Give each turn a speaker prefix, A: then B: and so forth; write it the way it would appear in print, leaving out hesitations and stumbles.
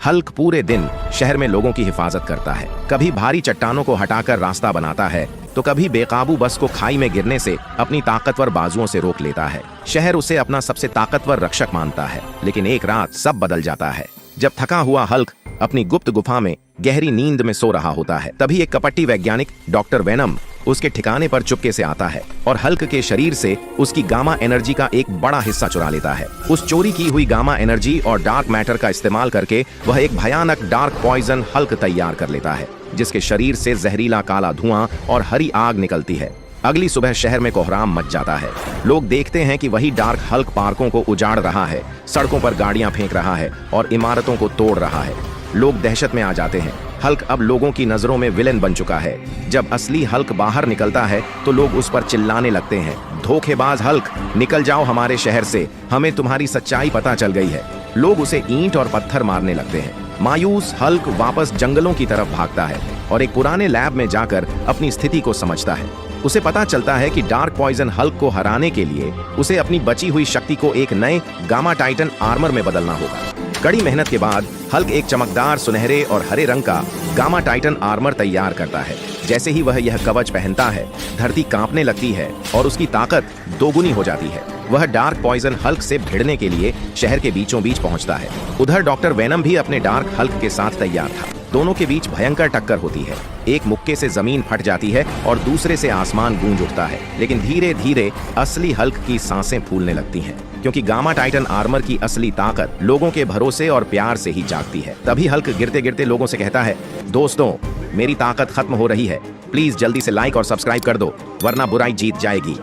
A: Hulk पूरे दिन शहर में लोगों की हिफाजत करता है। कभी भारी चट्टानों को हटाकर रास्ता बनाता है तो कभी बेकाबू बस को खाई में गिरने से अपनी ताकतवर बाजुओं से रोक लेता है। शहर उसे अपना सबसे ताकतवर रक्षक मानता है। लेकिन एक रात सब बदल जाता है। जब थका हुआ हल्क अपनी गुप्त गुफा में गहरी नींद में सो रहा होता है, तभी एक कपटी वैज्ञानिक डॉक्टर वेनम उसके ठिकाने पर चुपके से आता है और हल्क के शरीर से उसकी गामा एनर्जी का एक बड़ा हिस्सा चुरा लेता है। उस चोरी की हुई गामा एनर्जी और डार्क मैटर का इस्तेमाल करके वह एक भयानक डार्क पॉइजन हल्क तैयार कर लेता है, जिसके शरीर से जहरीला काला धुआं और हरी आग निकलती है। अगली सुबह शहर में कोहराम मच जाता है। लोग देखते हैं कि वही डार्क हल्क पार्कों को उजाड़ रहा है, सड़कों पर गाड़ियां फेंक रहा है और इमारतों को तोड़ रहा है। लोग दहशत में आ जाते हैं। हल्क अब लोगों की नजरों में विलेन बन चुका है। जब असली हल्क बाहर निकलता है तो लोग उस पर चिल्लाने लगते हैं, धोखेबाज हल्क, निकल जाओ हमारे शहर से, हमें तुम्हारी सच्चाई पता चल गई है। लोग उसे ईंट और पत्थर मारने लगते हैं। मायूस हल्क वापस जंगलों की तरफ भागता है और एक पुराने लैब में जाकर अपनी स्थिति को समझता है। उसे पता चलता है कि डार्क पॉइजन हल्क को हराने के लिए उसे अपनी बची हुई शक्ति को एक नए गामा टाइटन आर्मर में बदलना होगा। कड़ी मेहनत के बाद हल्क एक चमकदार सुनहरे और हरे रंग का गामा टाइटन आर्मर तैयार करता है। जैसे ही वह यह कवच पहनता है, धरती कांपने लगती है और उसकी ताकत दोगुनी हो जाती है। वह डार्क पॉइजन हल्क से भिड़ने के लिए शहर के बीचों बीच पहुंचता है। उधर डॉक्टर वेनम भी अपने डार्क हल्क के साथ तैयार था। दोनों के बीच भयंकर टक्कर होती है। एक मुक्के से जमीन फट जाती है और दूसरे से आसमान गूंज उठता है। लेकिन धीरे धीरे असली हल्क की सांसें फूलने लगती हैं, क्योंकि गामा टाइटन आर्मर की असली ताकत लोगों के भरोसे और प्यार से ही जागती है। तभी हल्क गिरते गिरते लोगों से कहता है, दोस्तों, मेरी ताकत खत्म हो रही है, प्लीज जल्दी से लाइक और सब्सक्राइब कर दो, वरना बुराई जीत जाएगी।